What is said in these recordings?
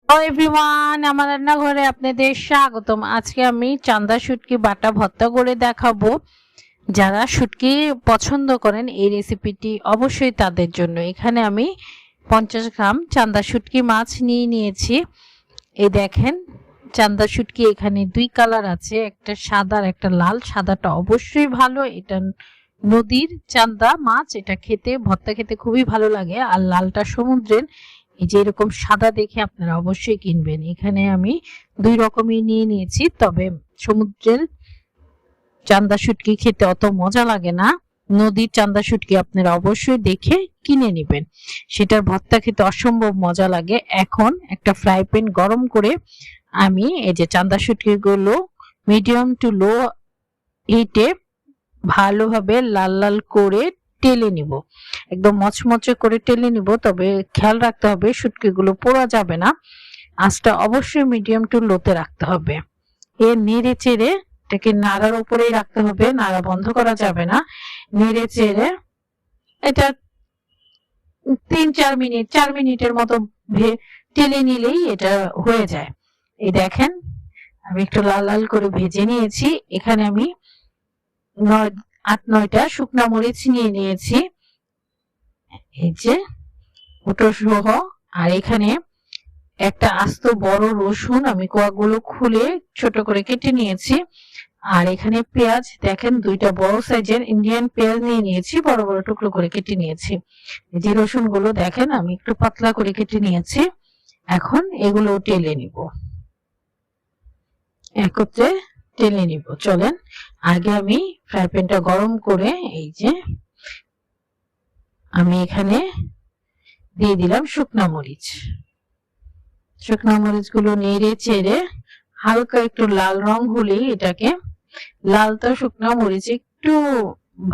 Hello everyone, আমার রান্নাঘরে আপনাদের স্বাগতম। আজকে আমি চান্দা শুটকি বাটা ভর্তা করে দেখাবো। যারা শুটকি পছন্দ করেন এই রেসিপিটি অবশ্যই তাদের জন্য। এখানে আমি 50 গ্রাম চান্দা শুটকি মাছ নিয়ে নিয়েছি। এই দেখেন চান্দা শুটকি এখানে দুই কালার আছে, একটা সাদা আর একটা লাল। সাদাটা অবশ্যই ভালো, এটা নদীর চান্দা মাছ, এটা খেতে ভর্তা খেতে খুবই ভালো লাগে। আর লালটা সমুদ্রের। এই যে এরকম সাদা দেখে আপনারা অবশ্যই কিনবেন। এখানে আমি দুই রকমই নিয়ে নিয়েছি, তবে সমুদ্রের চান্দা শুটকি খেতে অত মজা লাগে না। নদীর চান্দা শুটকি আপনারা অবশ্যই দেখে কিনে নেবেন, সেটার ভর্তা খেতে অসম্ভব মজা লাগে। এখন একটা ফ্রাই প্যান গরম করে আমি এই যে চান্দা শুটকি গুলো মিডিয়াম টু লো হিটে ভালোভাবে লাল লাল করে টেলে নিব, একদম মচমচে করে টেলে নিব। তবে খেয়াল রাখতে হবে শুটকিগুলো পোড়া যাবে না, আঁচটা অবশ্যই মিডিয়াম টু লোতে রাখতে হবে। এর নেড়ে চেড়ে এটাকে নাড়ার উপরেই রাখতে হবে, নাড়া বন্ধ করা যাবে না। নেড়ে চেড়ে এটা 4 মিনিটের মতো টেলে নিলেই এটা হয়ে যায়। এই দেখেন আমি একটু লাল লাল করে ভেজে নিয়েছি। এখানে আমি 8-9টা শুকনা মরিচ নিয়ে নিয়েছি, এই যে ওটো সহ। আর এখানে একটা আস্ত বড় রসুন আমি কোয়াগুলো খুলে ছোট করে কেটে নিয়েছি। আর এখানে পেঁয়াজ দেখেন, 2টা বড় সাইজের ইন্ডিয়ান পেঁয়াজ নিয়ে নিয়েছি, বড় বড় টুকরো করে কেটে নিয়েছি। এই যে রসুন গুলো দেখেন আমি একটু পাতলা করে কেটে নিয়েছি। এখন এগুলো টেলে নিব, একত্রে টেলে নিব। চলেন আগে আমি ফ্রাই প্যানটা গরম করে এই যে আমি এখানে দিয়ে দিলাম শুকনা মরিচ। শুকনা মরিচ গুলো নেড়ে চেড়ে হালকা একটু লাল রং হলেই এটাকে, লালটা শুকনা মরিচ একটু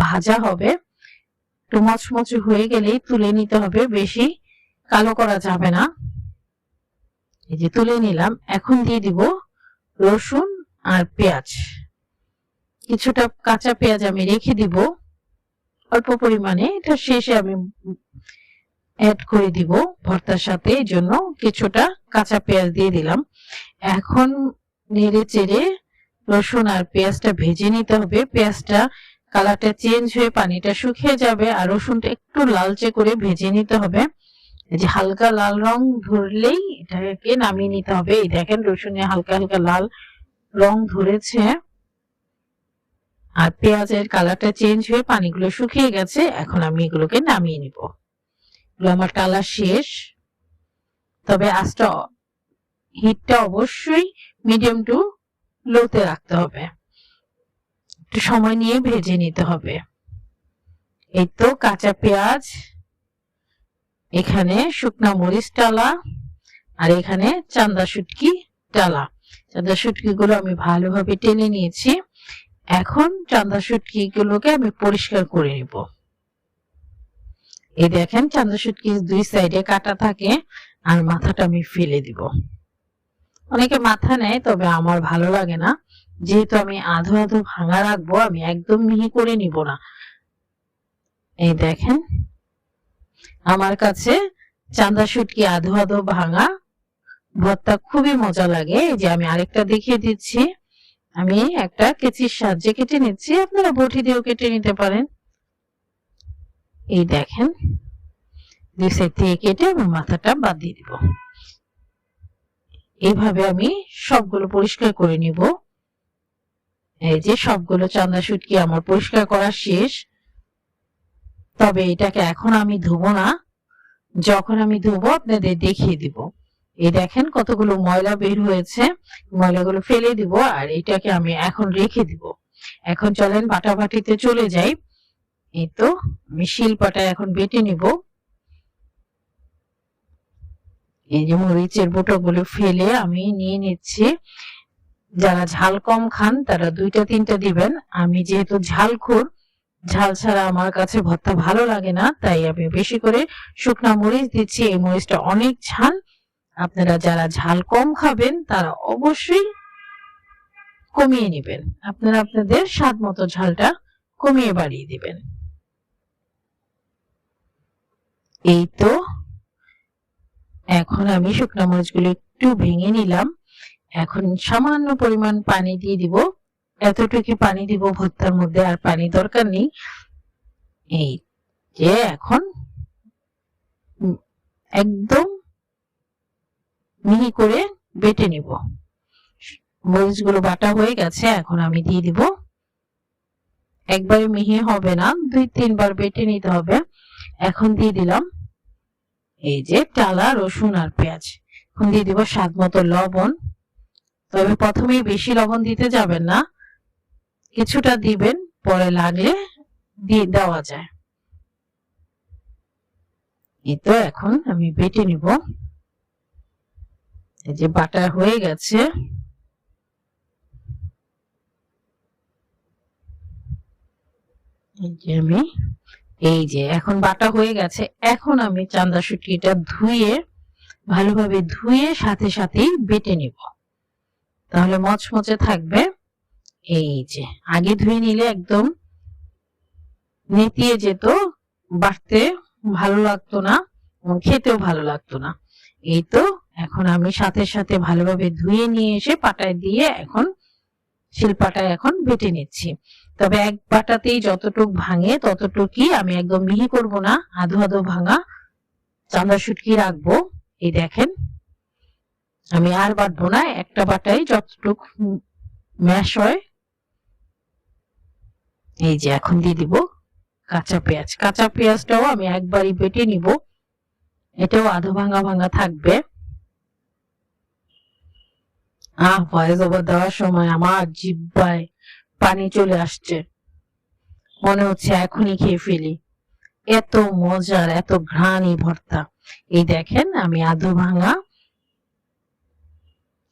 ভাজা হবে, একটু মচমচে হয়ে গেলেই তুলে নিতে হবে, বেশি কালো করা যাবে না। এই যে তুলে নিলাম। এখন দিয়ে দিব রসুন আর পেঁয়াজ। কিছুটা কাঁচা পেঁয়াজ আমি রেখে দিব অল্প পরিমাণে, এটা শেষে আমি অ্যাড করে দিব ভর্তার সাথে, এই জন্য কিছুটা কাঁচা পেঁয়াজ দিয়ে দিলাম। এখন নেড়ে চেড়ে রসুন আর পেঁয়াজটা ভেজে নিতে হবে। পেঁয়াজটা কালারটা চেঞ্জ হয়ে পানিটা শুকিয়ে যাবে, আর রসুনটা একটু লালচে করে ভেজে নিতে হবে। এই যে হালকা লাল রং ধরলেই এটাকে নামিয়ে নিতে হবে। এই দেখেন রসুনে হালকা হালকা লাল রং ধরেছে আর পেঁয়াজের কালারটা চেঞ্জ হয়ে পানিগুলো শুকিয়ে গেছে। এখন আমি এগুলোকে নামিয়ে নিব। আমার কালার শেষ, তবে আঁচটা হিটটা অবশ্যই মিডিয়াম টু লোতে রাখতে হবে, একটু সময় নিয়ে ভেজে নিতে হবে। এই তো কাঁচা পেঁয়াজ, এখানে শুকনা মরিচ টালা, আর এখানে চান্দা শুটকি টালা। চান্দা শুটকি গুলো আমি ভালোভাবে টেনে নিয়েছি। এখন চান্দা শুটকি গুলোকে আমি পরিষ্কার করে নিব। এই দেখেন চান্দা শুটকি দুই সাইডে কাটা থাকে, আর মাথাটা আমি ফেলে দিব। অনেকে মাথা নেয়, তবে আমার ভালো লাগে না, যেহেতু আমি আধো আধো ভাঙা রাখবো, আমি একদম মিহি করে নিব না। এই দেখেন আমার কাছে চান্দা শুটকি আধো আধো ভাঙা ভর্তা খুবই মজা লাগে। এই যে আমি আরেকটা দেখিয়ে দিচ্ছি, আমি একটা কেচির সাহায্যে কেটে নিচ্ছি, আপনারা বটি দিয়েও কেটে নিতে পারেন। এই দেখেন দুই সাইড থেকে কেটে আমি মাথাটা বাদ দিয়ে দিব। এইভাবে আমি সবগুলো পরিষ্কার করে নিব। এই যে সবগুলো চান্দা শুটকি আমার পরিষ্কার করা শেষ, তবে এটাকে এখন আমি ধুবো না, যখন আমি ধুবো আপনাদের দেখিয়ে দিব। এই দেখেন কতগুলো ময়লা বের হয়েছে, ময়লাগুলো ফেলে দিব, আর এটাকে আমি এখন রেখে দিব। এখন চলেন বাটাবাটিতে চলে যাই। এই তো আমি শিলপাটায় এখন বেটে নিব। এই যে মরিচের বোটাগুলো ফেলে আমি নিয়ে নিচ্ছি। যারা ঝাল কম খান তারা 2-3টা দিবেন। আমি যেহেতু ঝালখোর, ঝাল ছাড়া আমার কাছে ভর্তা ভালো লাগে না, তাই আমি বেশি করে শুকনা মরিচ দিচ্ছি। এই মরিচটা অনেক ঝাল, আপনারা যারা ঝাল কম খাবেন তারা অবশ্যই কমিয়ে নেবেন, আপনারা আপনাদের স্বাদ মতো ঝালটা কমিয়ে বাড়িয়ে দিবেন। এই তো এখন আমি শুকনা মরিচগুলো একটু ভেঙে নিলাম। এখন সামান্য পরিমাণ পানি দিয়ে দিব, এতটুকু পানি দিব ভর্তার মধ্যে, আর পানি দরকার নেই। এই যে এখন একদম মিহি করে বেটে নিব। মরিচগুলো বাটা হয়ে গেছে, এখন আমি দিয়ে দিব। একবারে মিহি হবে না, 2-3 বার বেটে নিতে হবে। এখন দিয়ে দিলাম এই যে টালা রসুন আর পেঁয়াজ। এখন দিয়ে দিব স্বাদ মতো লবণ, তবে প্রথমেই বেশি লবণ দিতে যাবেন না, কিছুটা দিবেন, পরে লাগলে দিয়ে দেওয়া যায়। এই তো এখন আমি বেটে নিব। এই যে বাটা হয়ে গেছে। এই যে এখন বাটা হয়ে গেছে। এখন আমি চান্দা শুটকিটা ভালোভাবে ধুয়ে সাথে সাথেই বেটে নিব, তাহলে মচমচে থাকবে। এই যে আগে ধুয়ে নিলে একদম নেতিয়ে যেত, বাটতে ভালো লাগতো না, খেতেও ভালো লাগতো না। এই তো এখন আমি সাথে সাথে ভালোভাবে ধুয়ে নিয়ে এসে পাটায় দিয়ে এখন শিলপাটায় এখন বেটে নিচ্ছি। তবে এক বাটাতেই যতটুক ভাঙে ততটুকুই, আমি একদম মিহি করব না, আধো আধো ভাঙা চান্দা শুটকি রাখবো। এই দেখেন আমি আর বাটবো না, একটা বাটাই যতটুক ম্যাশ হয়। এই যে এখন দিয়ে দিব কাঁচা পেঁয়াজ। কাঁচা পেঁয়াজটাও আমি একবারই বেটে নিব, এটাও আধো ভাঙা ভাঙা থাকবে। ভয়েস ওভার দেওয়ার সময় আমার জিহ্বায় পানি চলে আসছে, মনে হচ্ছে এখনই খেয়ে ফেলি, এত মজার, এত ঘ্রাণী ভর্তা। এই দেখেন আমি আধো ভাঙা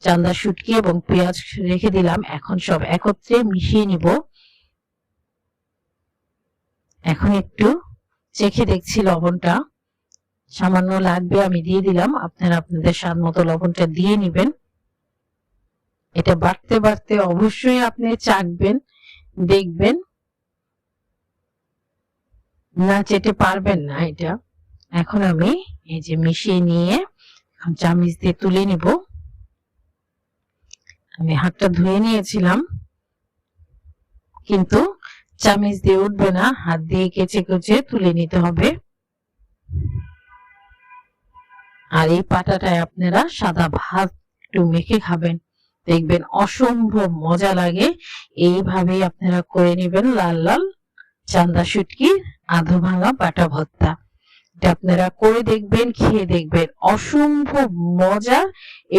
চান্দা শুটকি এবং পেঁয়াজ রেখে দিলাম, এখন সব একত্রে মিশিয়ে নিব। এখন একটু চেখে দেখছি লবণটা সামান্য লাগবে, আমি দিয়ে দিলাম। আপনারা আপনাদের স্বাদ মতো লবণটা দিয়ে নিবেন। এটা বাড়তে বাড়তে অবশ্যই আপনি চাখবেন, দেখবেন না চেটে পারবেন না এটা। এখন আমি এই যে মিশিয়ে নিয়ে চামচ দিয়ে তুলে নিব। আমি হাতটা ধুয়ে নিয়েছিলাম, কিন্তু চামচ দিয়ে উঠবে না, হাত দিয়ে কেচে কেচে তুলে নিতে হবে। আর এই পাটাটায় আপনারা সাদা ভাত একটু মেখে খাবেন, দেখবেন অসম্ভব মজা লাগে। এইভাবেই আপনারা করে নেবেন লাল লাল চান্দা শুটকি আধো ভাঙা বাটা ভর্তা। এটা আপনারা করে দেখবেন, খেয়ে দেখবেন, অসম্ভব মজা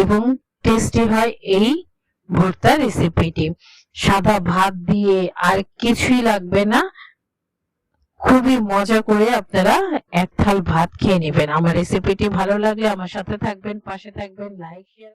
এবং টেস্টি হয় এই ভর্তা রেসিপিটি। সাদা ভাত দিয়ে আর কিছুই লাগবে না, খুবই মজা করে আপনারা এক থাল ভাত খেয়ে নেবেন। আমার রেসিপিটি ভালো লাগলে আমার সাথে থাকবেন, পাশে থাকবেন, লাইক শেয়ার